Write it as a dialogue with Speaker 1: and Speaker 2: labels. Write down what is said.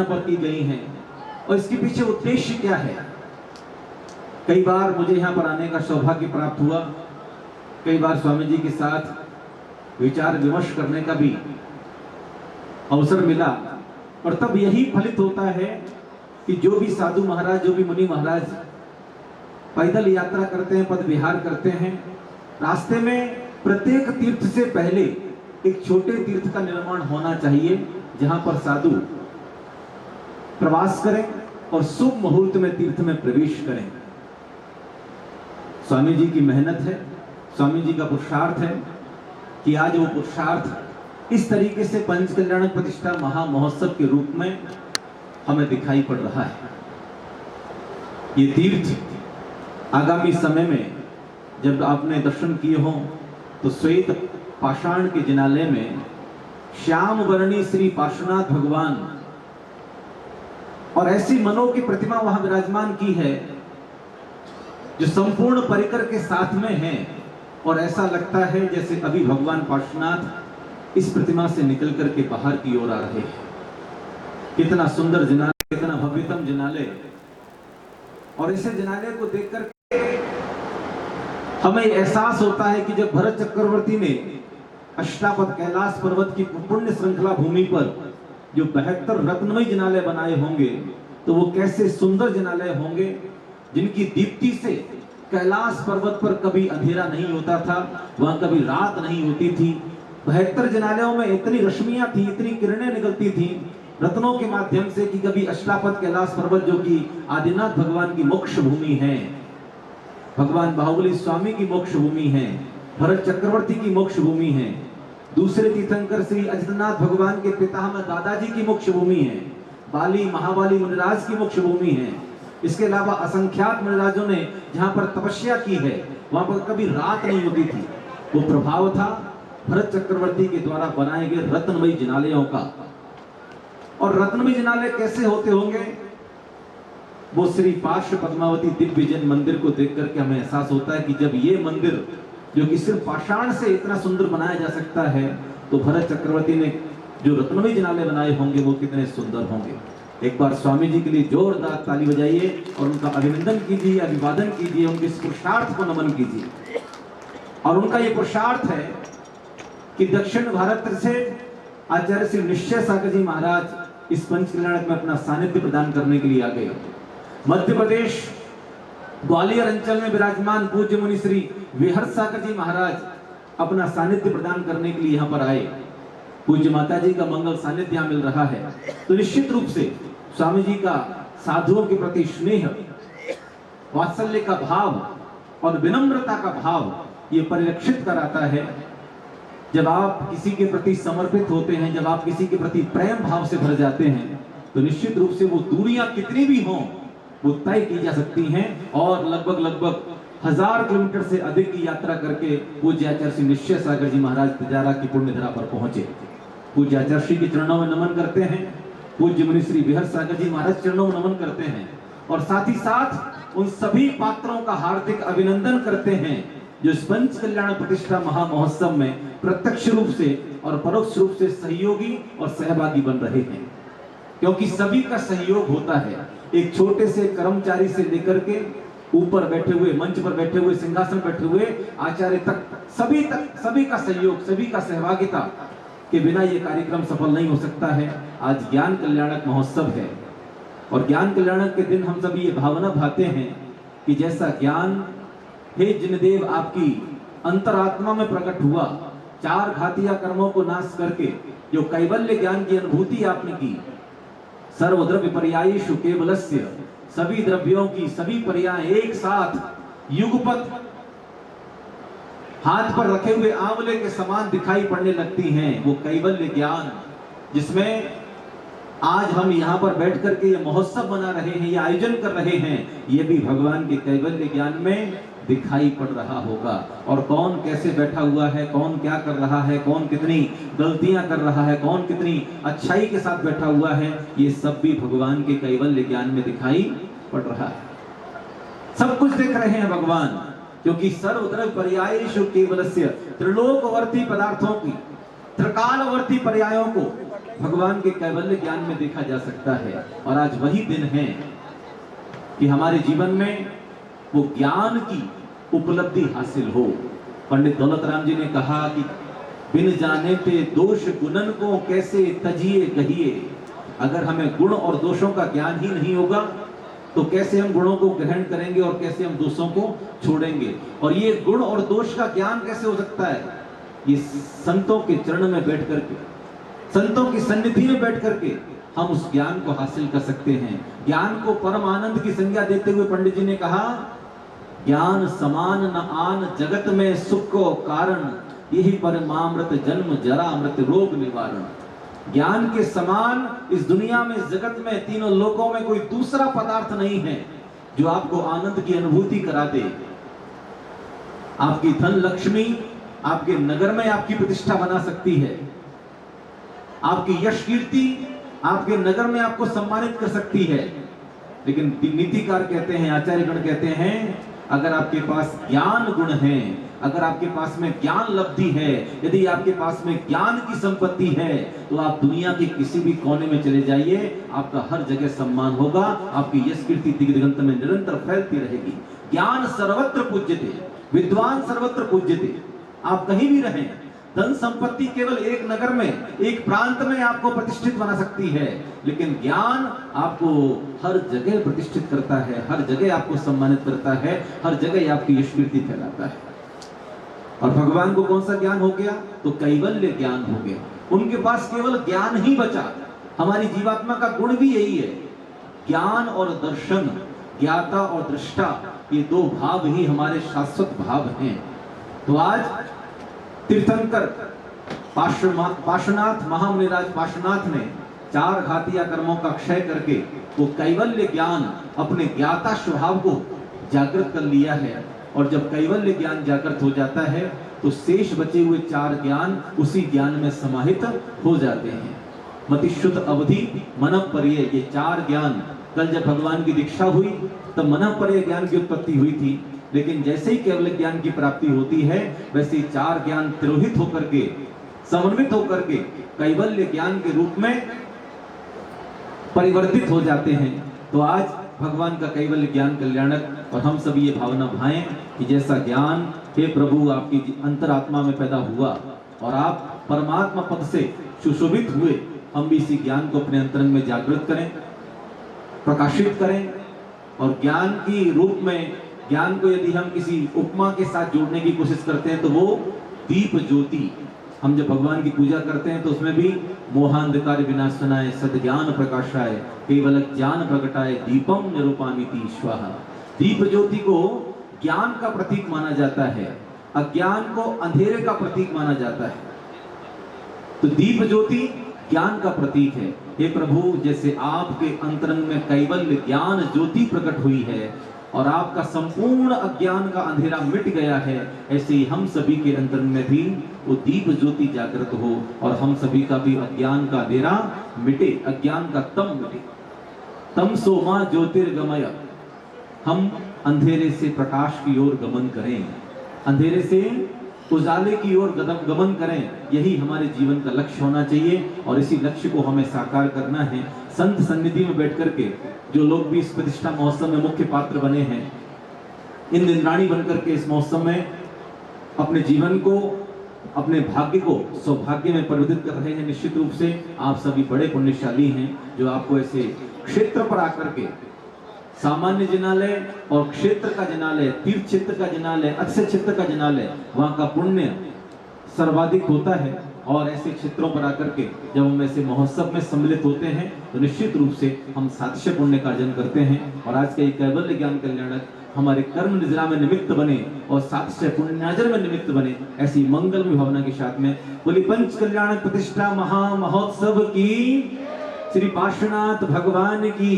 Speaker 1: पर की गई हैं और इसके पीछे उद्देश्य क्या है। कई बार मुझे यहाँ पर आने का सौभाग्य प्राप्त हुआ, कई बार स्वामी जी के साथ विचार विमर्श करने का भी अवसर मिला, और तब यही फलित होता है कि जो भी साधु महाराज, जो भी मुनि महाराज पैदल यात्रा करते हैं, पद विहार करते हैं, रास्ते में प्रत्येक तीर्थ से पहले एक छोटे तीर्थ का निर्माण होना चाहिए जहां पर साधु प्रवास करें और शुभ मुहूर्त में तीर्थ में प्रवेश करें। स्वामी जी की मेहनत है, स्वामी जी का पुरुषार्थ है कि आज वो पुरुषार्थ इस तरीके से पंच कल्याण प्रतिष्ठा महामहोत्सव के रूप में हमें दिखाई पड़ रहा है। ये तीर्थ आगामी समय में जब आपने दर्शन किए हों तो श्वेत पाषाण के जिनालय में श्याम वर्णी श्री पार्श्वनाथ भगवान और ऐसी मनो की प्रतिमा वहां विराजमान की है जो संपूर्ण परिकर के साथ में है, और ऐसा लगता है जैसे अभी भगवान पार्श्वनाथ इस प्रतिमा से निकल करके बाहर की ओर आ रहे हैं। कितना सुंदर जिनालय, कितना भव्यतम जिनालय, और इसे जिनालय को देखकर हमें एहसास होता है कि जब भरत चक्रवर्ती ने अष्टापद कैलाश पर्वत की पुण्य श्रृंखला भूमि पर जो 72 रत्नमय जिनालय बनाए होंगे तो वो कैसे सुंदर जिनालय होंगे, जिनकी दीप्ति से कैलाश पर्वत पर कभी अंधेरा नहीं होता था, वहां कभी रात नहीं होती थी। 72 जिनालयों में इतनी रश्मियां थी, इतनी किरणें निकलती थी रत्नों के माध्यम से कि कभी अष्टापद कैलाश पर्वत जो कि आदिनाथ भगवान की मोक्ष भूमि है, भगवान बाहुबली स्वामी की मोक्ष भूमि है, भरत चक्रवर्ती की मोक्ष भूमि है, दूसरे तीर्थंकर श्री अजितनाथ भगवान के पितामह दादाजी की मोक्ष भूमि है, बाली महाबाली मुनिराज की मोक्ष भूमि है। इसके अलावा असंख्यात मुनिराजों ने जहां पर तपस्या की है वहां पर कभी रात नहीं होती थी। वो प्रभाव था भरत चक्रवर्ती के द्वारा बनाए गए रत्नमयी जिनालयों का। और रत्नमयी जिनालय कैसे होते होंगे, वो श्री पार्श्व पद्मावती दिव्य जैन मंदिर को देख करके हमें एहसास होता है कि जब ये मंदिर जो कि सिर्फ पाषाण से इतना सुंदर बनाया जा सकता है, तो भरत चक्रवर्ती ने जो रत्नमयी जिनालय बनाए होंगे वो कितने सुंदर होंगे। एक बार स्वामी जी के लिए जोरदार ताली बजाइए और उनका अभिनंदन कीजिए, अभिवादन कीजिए, उनके इस पुरुषार्थ को नमन कीजिए। और उनका ये पुरुषार्थ है कि दक्षिण भारत से आचार्य श्री निश्चय सागर जी महाराज इस पंच कल्याणक में अपना सानिध्य प्रदान करने के लिए आ गए। मध्य प्रदेश ग्वालियर अंचल में विराजमान पूज्य मुनि श्री विहर्ष सागर जी महाराज अपना सानिध्य प्रदान करने के लिए यहाँ पर आए। पूज्य माता जी का मंगल सानिध्य यहाँ मिल रहा है, तो निश्चित रूप से स्वामी जी का साधुओं के प्रति स्नेह, वात्सल्य का भाव और विनम्रता का भाव ये परिलक्षित कराता है। जब आप किसी के प्रति समर्पित होते हैं, जब आप किसी के प्रति प्रेम भाव से भर जाते हैं, तो निश्चित रूप से वो दूरियां कितनी भी हों वो तय की जा सकती हैं, और लगभग 1000 किलोमीटर से अधिक की यात्रा करके पूज्य आचार्य श्री निश्चय सागर जी महाराज तिजारा की पुण्यधरा पर पहुंचे। पूज्य आचार्य श्री के चरणों में नमन करते हैं, पूज्य मुनि श्री विहर्ष सागर जी महाराज चरणों में नमन करते हैं, और साथ ही साथ उन सभी पात्रों का हार्दिक अभिनंदन करते हैं जो इस पंच कल्याण प्रतिष्ठा महामहोत्सव में प्रत्यक्ष रूप से और परोक्ष रूप से सहयोगी और सहभागी बन रहे हैं। क्योंकि सभी का सहयोग होता है, एक छोटे से कर्मचारी से लेकर के ऊपर बैठे हुए, मंच पर बैठे हुए, सिंहासन बैठे हुए आचार्य तक सभी का सहयोग, सभी का सहभागिता के बिना ये कार्यक्रम सफल नहीं हो सकता है। आज ज्ञान कल्याणक महोत्सव है, और ज्ञान कल्याणक के दिन हम सभी ये भावना भाते हैं कि जैसा ज्ञान हे जिनदेव आपकी अंतरात्मा में प्रकट हुआ, 4 घातिया कर्मों को नाश करके जो कैवल्य ज्ञान की अनुभूति आपने की, सर्वद्रव्य पर्यायेषु केवलस्य, सभी द्रव्यों की सभी पर्याय एक साथ युगपत हाथ पर रखे हुए आंवले के समान दिखाई पड़ने लगती हैं। वो कैवल्य ज्ञान जिसमें आज हम यहाँ पर बैठ करके ये महोत्सव मना रहे हैं, ये आयोजन कर रहे हैं, ये भी भगवान के कैवल्य ज्ञान में दिखाई पड़ रहा होगा। और कौन कैसे बैठा हुआ है, कौन क्या कर रहा है, कौन कितनी गलतियां कर रहा है, कौन कितनी अच्छाई के साथ बैठा हुआ है, ये सब भी भगवान के कैवल्य ज्ञान में दिखाई पड़ रहा है। सब कुछ देख रहे हैं भगवान, क्योंकि सर्वद्रव्य पर्यायेषु केवलस्य, त्रिलोकवर्ती पदार्थों की, त्रिकालवर्ती पर्यायों को भगवान के कैवल्य ज्ञान में देखा जा सकता है। और आज वही दिन है कि हमारे जीवन में वो ज्ञान की उपलब्धि हासिल हो। पंडित दौलत राम जी ने कहा कि बिन जाने ते दोष गुणन को कैसे तजिए कहिए। अगर हमें गुण और दोषों का ज्ञान ही नहीं होगा तो कैसे हम गुणों को ग्रहण करेंगे और कैसे हम दोषों को छोड़ेंगे। और ये गुण और दोष का ज्ञान कैसे हो सकता है? ये संतों के चरण में बैठ करके, संतों की सन्निधि में बैठ करके हम उस ज्ञान को हासिल कर सकते हैं। ज्ञान को परम आनंद की संज्ञा देते हुए पंडित जी ने कहा, ज्ञान समान न आन जगत में सुख को कारण, यही परमामृत जन्म जरा मृत रोग निवारण। ज्ञान के समान इस दुनिया में, इस जगत में, तीनों लोकों में कोई दूसरा पदार्थ नहीं है जो आपको आनंद की अनुभूति करा दे। आपकी धन लक्ष्मी आपके नगर में आपकी प्रतिष्ठा बना सकती है, आपकी यश कीर्ति आपके नगर में आपको सम्मानित कर सकती है, लेकिन नीतिकार कहते हैं, आचार्यगण कहते हैं, अगर आपके पास ज्ञान गुण है, अगर आपके पास में ज्ञान लब्धि है, यदि आपके पास में ज्ञान की संपत्ति है, तो आप दुनिया के किसी भी कोने में चले जाइए, आपका हर जगह सम्मान होगा, आपकी यश कीर्ति दिगंत में निरंतर फैलती रहेगी। ज्ञान सर्वत्र पूज्यते, विद्वान सर्वत्र पूज्यते। आप कहीं भी रहें, धन संपत्ति केवल एक नगर में, एक प्रांत में आपको प्रतिष्ठित बना सकती है, लेकिन ज्ञान आपको हर जगह प्रतिष्ठित करता है, हर जगह आपको सम्मानित करता है, हर जगह आपकी यश कीर्ति फैलाता है। और भगवान को कौन सा ज्ञान हो गया? तो कैवल्य ज्ञान हो गया। उनके पास केवल ज्ञान ही बचा। हमारी जीवात्मा का गुण भी यही है, ज्ञान और दर्शन, ज्ञाता और दृष्टा, ये दो भाव ही हमारे शाश्वत भाव हैं। तो आज तीर्थंकर पार्श्वनाथ महामुनिराज पार्श्वनाथ ने 4 घातिया कर्मों का क्षय करके वो कैवल्य ज्ञान, अपने ज्ञाता स्वभाव को जागृत कर लिया है। और जब कैवल्य ज्ञान जागृत हो जाता है तो शेष बचे हुए 4 ज्ञान उसी ज्ञान में समाहित हो जाते हैं। मतिशुद्ध अवधि, मनःपर्यय, ये 4 ज्ञान, कल जब भगवान की दीक्षा हुई तब मनःपर्यय ज्ञान की उत्पत्ति हुई थी, लेकिन जैसे ही केवल ज्ञान की प्राप्ति होती है वैसे ही 4 ज्ञान तिरोहित होकर के, समन्वित होकर के कैवल्य ज्ञान के रूप में परिवर्तित हो जाते हैं। तो आज भगवान का कैवल्य ज्ञान कल्याणक, और हम सभी ये भावना भाएं कि जैसा ज्ञान हे प्रभु आपकी अंतरात्मा में पैदा हुआ और आप परमात्मा पद से सुशोभित हुए, हम भी इसी ज्ञान को अपने अंतरंग में जागृत करें, प्रकाशित करें। और ज्ञान की रूप में, ज्ञान को यदि हम किसी उपमा के साथ जोड़ने की कोशिश करते हैं तो वो दीप ज्योति। हम जब भगवान की पूजा करते हैं तो उसमें भी मोहांधकार विनाशनाय सद्ज्ञान प्रकाशाय केवल ज्ञान प्रकटाय दीपम निरूपामिति स्वाहा। दीप ज्योति को ज्ञान का प्रतीक माना जाता है, अज्ञान को अंधेरे का प्रतीक माना जाता है। तो दीप ज्योति ज्ञान का प्रतीक है। हे प्रभु, जैसे आपके अंतरंग में कैवल्य ज्ञान ज्योति प्रकट हुई है और आपका संपूर्ण अज्ञान का अंधेरा मिट गया है, ऐसे ही हम सभी के अंतरंग में भी वो दीप ज्योति जागृत हो और हम सभी का भी अज्ञान का अंधेरा मिटे, अज्ञान का तम मिटे। तम सो मां ज्योतिर्गमय, हम अंधेरे से प्रकाश की ओर गमन करें, अंधेरे से उजाले की ओर गमन करें। यही हमारे जीवन का लक्ष्य होना चाहिए और इसी लक्ष्य को हमें साकार करना है। संत सन्निधि में बैठ करके जो लोग भी इस प्रतिष्ठा महोत्सव में मुख्य पात्र बने हैं, इन इंद्राणी बनकर के इस महोत्सव में अपने जीवन को, अपने भाग्य को सौभाग्य में परिवर्तित कर रहे हैं। निश्चित रूप से आप सभी बड़े पुण्यशाली हैं जो आपको ऐसे क्षेत्र पर आकर के, सामान्य जिनालय और क्षेत्र का जिनालय, तीर्थ क्षेत्र का जिनालय, अक्षय क्षेत्र का जिनालय, वहां का पुण्य सर्वाधिक होता है। और ऐसे क्षेत्रों पर आकर के जब हम ऐसे महोत्सव में सम्मिलित होते हैं तो निश्चित रूप से हम सातिशय पुण्य का अर्जन करते हैं। और आज का ये कैवल्य ज्ञान कल्याणक हमारे कर्म निद्रा में निमित्त बने और सातिशय पुण्यार्जन में निमित्त बने, ऐसी मंगलमय भावना के साथ में बोली पंच कल्याणक प्रतिष्ठा महा महोत्सव की, श्री पार्श्वनाथ भगवान की